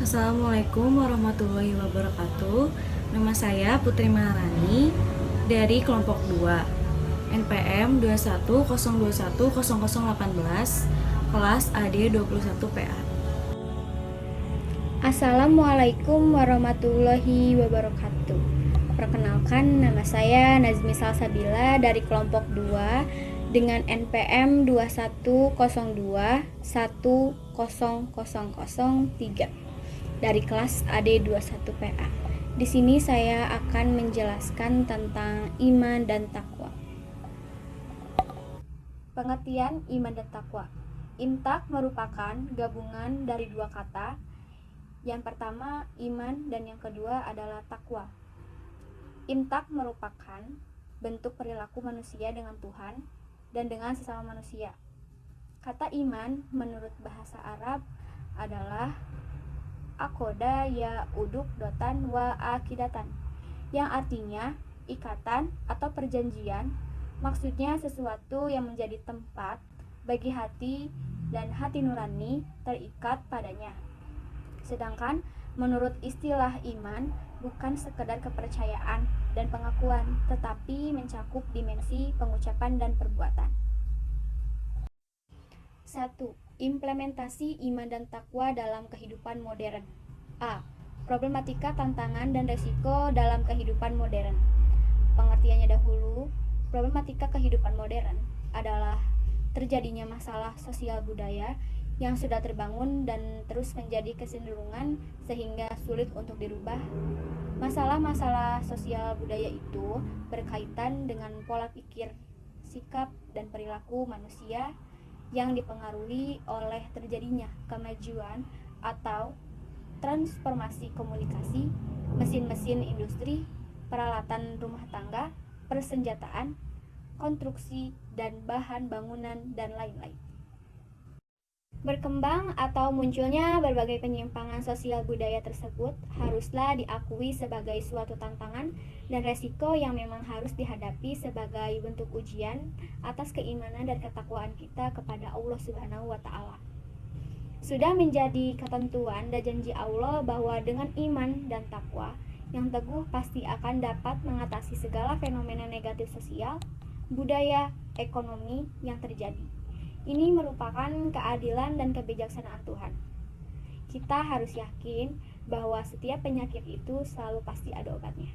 Assalamualaikum warahmatullahi wabarakatuh. Nama saya Putri Maharani dari kelompok 2 NPM 2102100018 kelas AD 21PA. Assalamualaikum warahmatullahi wabarakatuh. Perkenalkan, nama saya Nazmi Salsabila dari kelompok 2 dengan NPM 2102100003 dari kelas AD 21PA. Di sini saya akan menjelaskan tentang iman dan takwa. Pengertian iman dan takwa. Imtak merupakan gabungan dari dua kata. Yang pertama iman dan yang kedua adalah takwa. Imtak merupakan bentuk perilaku manusia dengan Tuhan dan dengan sesama manusia. Kata iman menurut bahasa Arab adalah akoda ya uduk dotan wa akidatan, yang artinya ikatan atau perjanjian. Maksudnya sesuatu yang menjadi tempat bagi hati dan hati nurani terikat padanya. Sedangkan menurut istilah iman bukan sekedar kepercayaan dan pengakuan, tetapi mencakup dimensi pengucapan dan perbuatan. 1. Implementasi iman dan takwa dalam kehidupan modern. A. Problematika, tantangan, dan resiko dalam kehidupan modern. Pengertiannya dahulu, problematika kehidupan modern adalah terjadinya masalah sosial budaya yang sudah terbangun dan terus menjadi kecenderungan sehingga sulit untuk dirubah. Masalah-masalah sosial budaya itu berkaitan dengan pola pikir, sikap, dan perilaku manusia yang dipengaruhi oleh terjadinya kemajuan atau transformasi komunikasi, mesin-mesin industri, peralatan rumah tangga, persenjataan, konstruksi, dan bahan bangunan, dan lain-lain. Berkembang atau munculnya berbagai penyimpangan sosial budaya tersebut haruslah diakui sebagai suatu tantangan dan resiko yang memang harus dihadapi sebagai bentuk ujian atas keimanan dan ketakwaan kita kepada Allah Subhanahu wa Ta'ala. Sudah menjadi ketentuan dan janji Allah bahwa dengan iman dan takwa yang teguh pasti akan dapat mengatasi segala fenomena negatif sosial, budaya, ekonomi yang terjadi. Ini merupakan keadilan dan kebijaksanaan Tuhan. Kita harus yakin bahwa setiap penyakit itu selalu pasti ada obatnya.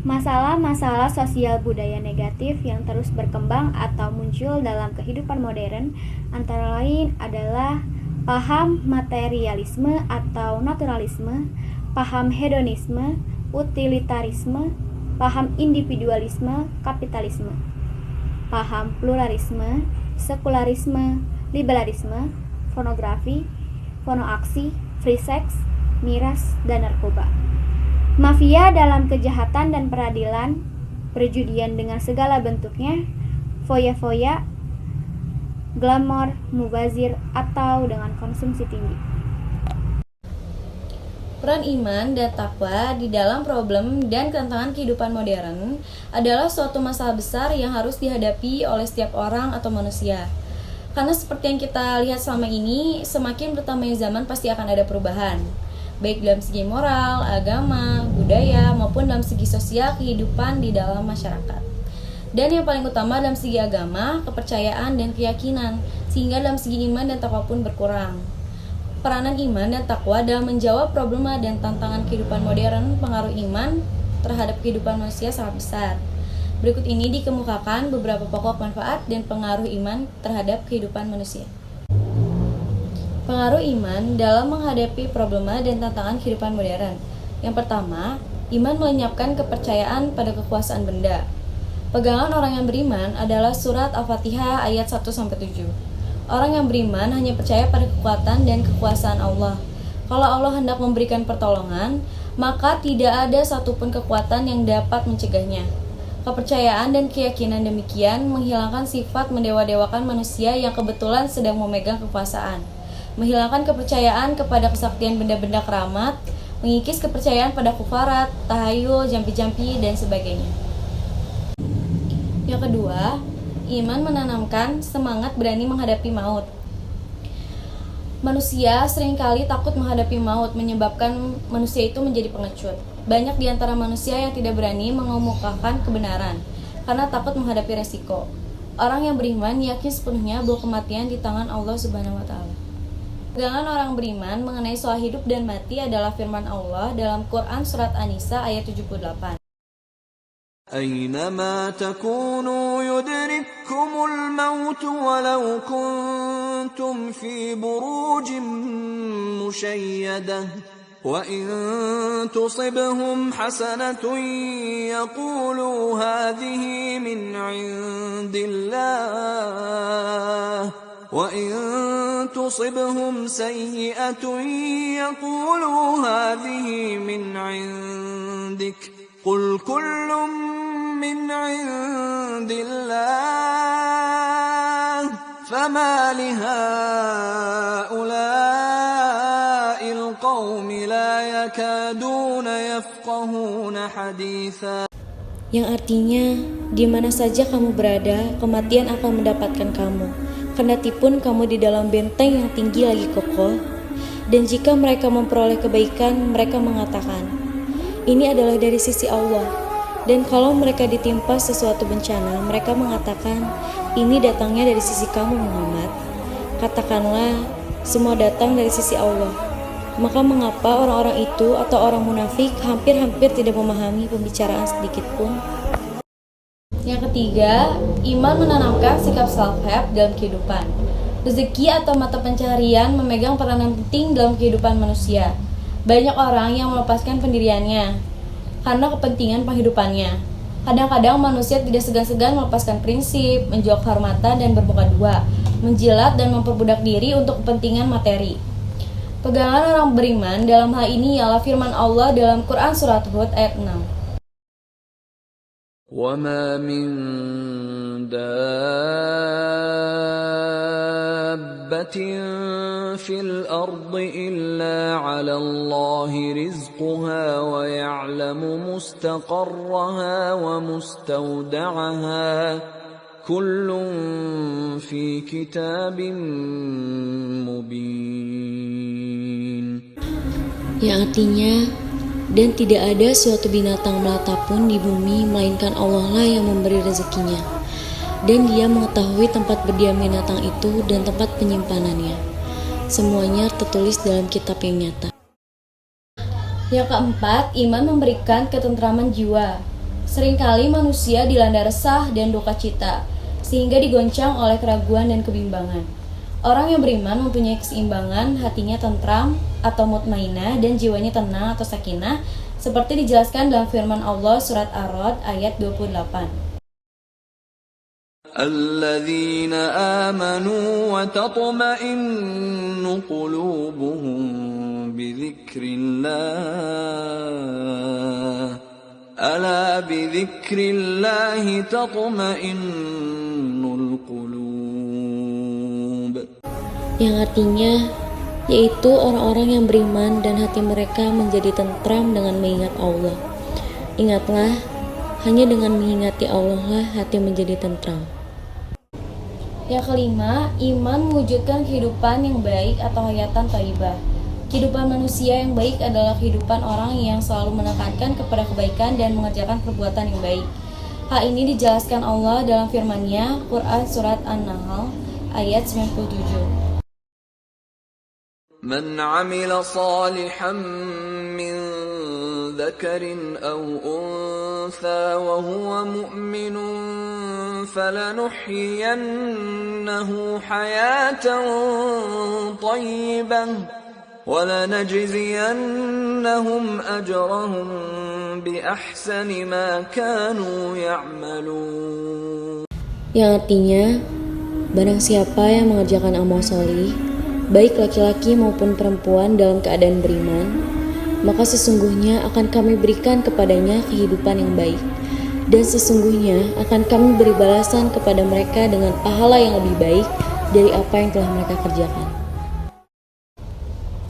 Masalah-masalah sosial budaya negatif yang terus berkembang atau muncul dalam kehidupan modern antara lain adalah paham materialisme atau naturalisme, paham hedonisme, utilitarisme, paham individualisme, kapitalisme, paham pluralisme, sekularisme, liberalisme, pornografi, pornoaksi, free sex, miras, dan narkoba. Mafia dalam kejahatan dan peradilan, perjudian dengan segala bentuknya, foya-foya, glamor, mubazir, atau dengan konsumsi tinggi. Peran iman dan takwa di dalam problem dan tantangan kehidupan modern adalah suatu masalah besar yang harus dihadapi oleh setiap orang atau manusia. Karena seperti yang kita lihat selama ini, semakin bertambahnya zaman pasti akan ada perubahan, baik dalam segi moral, agama, budaya, maupun dalam segi sosial kehidupan di dalam masyarakat. Dan yang paling utama dalam segi agama, kepercayaan, dan keyakinan, sehingga dalam segi iman dan takwa pun berkurang. Peranan iman dan takwa dalam menjawab problema dan tantangan kehidupan modern, pengaruh iman terhadap kehidupan manusia sangat besar. Berikut ini dikemukakan beberapa pokok manfaat dan pengaruh iman terhadap kehidupan manusia. Pengaruh iman dalam menghadapi problema dan tantangan kehidupan modern. Yang pertama, iman melenyapkan kepercayaan pada kekuasaan benda. Pegangan orang yang beriman adalah surat Al-Fatihah ayat 1-7. Orang yang beriman hanya percaya pada kekuatan dan kekuasaan Allah. Kalau Allah hendak memberikan pertolongan, maka tidak ada satupun kekuatan yang dapat mencegahnya. Kepercayaan dan keyakinan demikian menghilangkan sifat mendewa-dewakan manusia yang kebetulan sedang memegang kekuasaan, menghilangkan kepercayaan kepada kesaktian benda-benda keramat, mengikis kepercayaan pada kufarat, tahayul, jampi-jampi, dan sebagainya. Yang kedua, iman menanamkan semangat berani menghadapi maut. Manusia seringkali takut menghadapi maut, menyebabkan manusia itu menjadi pengecut. Banyak di antara manusia yang tidak berani mengemukakan kebenaran karena takut menghadapi resiko. Orang yang beriman yakin sepenuhnya bahwa kematian di tangan Allah Subhanahu wa taala. Pegangan orang beriman mengenai soal hidup dan mati adalah firman Allah dalam Quran surat An-Nisa ayat 78. أينما تكونوا يدرككم الموت ولو كنتم في بروج مشيدة وإن تصبهم حسنة يقولوا هذه من عند الله وإن تصبهم سيئة يقولوا هذه من عندك قل كل من عند الله فما لهؤلاء القوم لا يكادون يفقهون حديثا. Yang artinya, di mana saja kamu berada, kematian akan mendapatkan kamu. Kendatipun kamu di dalam benteng yang tinggi lagi kokoh, dan jika mereka memperoleh kebaikan, mereka mengatakan, ini adalah dari sisi Allah. Dan kalau mereka ditimpa sesuatu bencana, mereka mengatakan, ini datangnya dari sisi kamu Muhammad. Katakanlah, semua datang dari sisi Allah. Maka mengapa orang-orang itu atau orang munafik hampir-hampir tidak memahami pembicaraan sedikit pun? Yang ketiga, iman menanamkan sikap self-help dalam kehidupan. Rezeki atau mata pencaharian memegang peranan penting dalam kehidupan manusia. Banyak orang yang melepaskan pendiriannya karena kepentingan penghidupannya. Kadang-kadang manusia tidak segan-segan melepaskan prinsip, menjual kehormatan dan bermuka dua, menjilat dan memperbudak diri untuk kepentingan materi. Pegangan orang beriman dalam hal ini ialah firman Allah dalam Quran surat Hud ayat 6. وَمَا مِن دَابَّةٍ فِي الْأَرْضِ إِلَّا عَلَى اللَّهِ رِزْقُهَا وَيَعْلَمُ مُسْتَقَرَّهَا وَمُسْتَوْدَعَهَا كُلٌّ فِي كِتَابٍ مُبِينٍ. Yang artinya, dan tidak ada suatu binatang melata pun di bumi melainkan Allah lah yang memberi rezekinya, dan Dia mengetahui tempat berdiam binatang itu dan tempat penyimpanannya. Semuanya tertulis dalam kitab yang nyata. Yang keempat, iman memberikan ketentraman jiwa. Seringkali manusia dilanda resah dan duka cita, sehingga digoncang oleh keraguan dan kebimbangan. Orang yang beriman mempunyai keseimbangan, hatinya tentram atau mutmainah dan jiwanya tenang atau sakinah, seperti dijelaskan dalam firman Allah surat Ar-Ra'd ayat 28. الذين آمنوا وتطمئن قلوبهم بذكر الله ألا بذكر الله تطمئن القلوب. Yang artinya yaitu orang-orang yang beriman dan hati mereka menjadi tentram dengan mengingat Allah. Ingatlah, hanya dengan mengingati Allah lah hati menjadi tentram. Yang kelima, iman mewujudkan kehidupan yang baik atau hayatan thayyibah. Kehidupan manusia yang baik adalah kehidupan orang yang selalu menekankan kepada kebaikan dan mengerjakan perbuatan yang baik. Hal ini dijelaskan Allah dalam firman-Nya, Quran surat An-Nahl ayat 97. من عمل صالحا من ذكر أو أنثى وهو مؤمن فلنحيينه حياة طيبة ولنجزينهم أجرهم بأحسن ما كانوا يعملون. Yang artinya, barang siapa yang mengerjakan amal solih, baik laki-laki maupun perempuan dalam keadaan beriman, maka sesungguhnya akan kami berikan kepadanya kehidupan yang baik, dan sesungguhnya akan kami beri balasan kepada mereka dengan pahala yang lebih baik dari apa yang telah mereka kerjakan.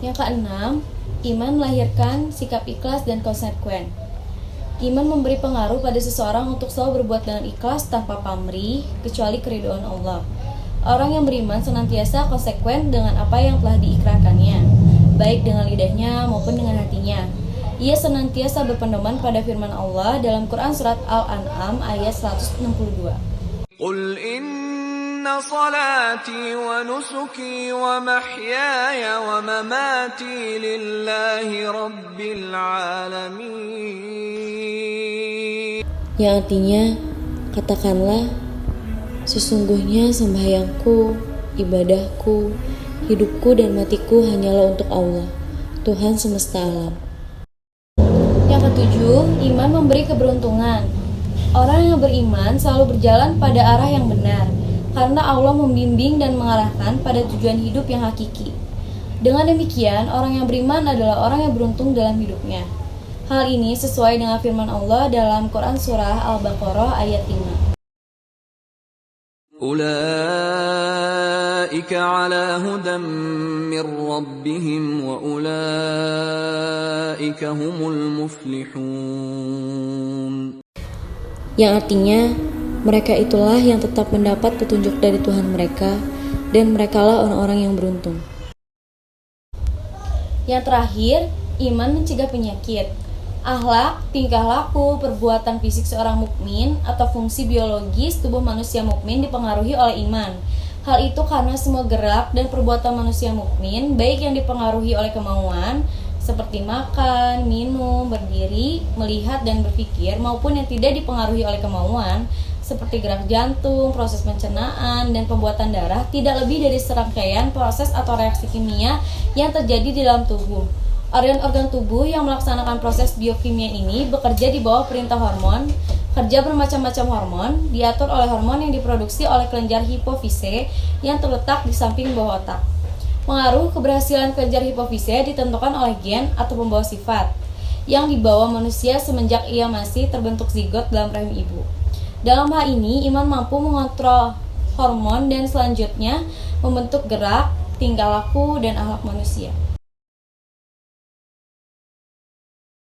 Yang keenam, iman melahirkan sikap ikhlas dan konsekuen. Iman memberi pengaruh pada seseorang untuk selalu berbuat dengan ikhlas tanpa pamrih, kecuali keridhaan Allah. Orang yang beriman senantiasa konsekuen dengan apa yang telah diikrarkannya, baik dengan lidahnya maupun dengan hatinya. Ia senantiasa berpedoman pada firman Allah dalam Quran Surat Al-An'am ayat 162. قل إن صلاتي ونسكي ومحياي ومماتي لله رب العالمين. Yang artinya, katakanlah, sesungguhnya sembahyangku, ibadahku, hidupku dan matiku hanyalah untuk Allah, Tuhan semesta alam. Yang ketujuh, iman memberi keberuntungan. Orang yang beriman selalu berjalan pada arah yang benar, karena Allah membimbing dan mengarahkan pada tujuan hidup yang hakiki. Dengan demikian, orang yang beriman adalah orang yang beruntung dalam hidupnya. Hal ini sesuai dengan firman Allah dalam Quran Surah Al-Baqarah ayat 5. أولئك على هدى من ربهم وأولئك هم المفلحون. Yang artinya, mereka itulah yang tetap mendapat petunjuk dari Tuhan mereka, dan merekalah orang-orang yang beruntung. Yang terakhir, iman mencegah penyakit. Akhlak, tingkah laku, perbuatan fisik seorang mukmin atau fungsi biologis tubuh manusia mukmin dipengaruhi oleh iman. Hal itu karena semua gerak dan perbuatan manusia mukmin, baik yang dipengaruhi oleh kemauan seperti makan, minum, berdiri, melihat dan berpikir, maupun yang tidak dipengaruhi oleh kemauan seperti gerak jantung, proses pencernaan, dan pembuatan darah, tidak lebih dari serangkaian proses atau reaksi kimia yang terjadi di dalam tubuh. Organ-organ tubuh yang melaksanakan proses biokimia ini bekerja di bawah perintah hormon. Kerja bermacam-macam hormon diatur oleh hormon yang diproduksi oleh kelenjar hipofise yang terletak di samping bawah otak. Pengaruh keberhasilan kelenjar hipofise ditentukan oleh gen atau pembawa sifat yang dibawa manusia semenjak ia masih terbentuk zigot dalam rahim ibu. Dalam hal ini, iman mampu mengontrol hormon dan selanjutnya membentuk gerak, tingkah laku, dan akhlak manusia.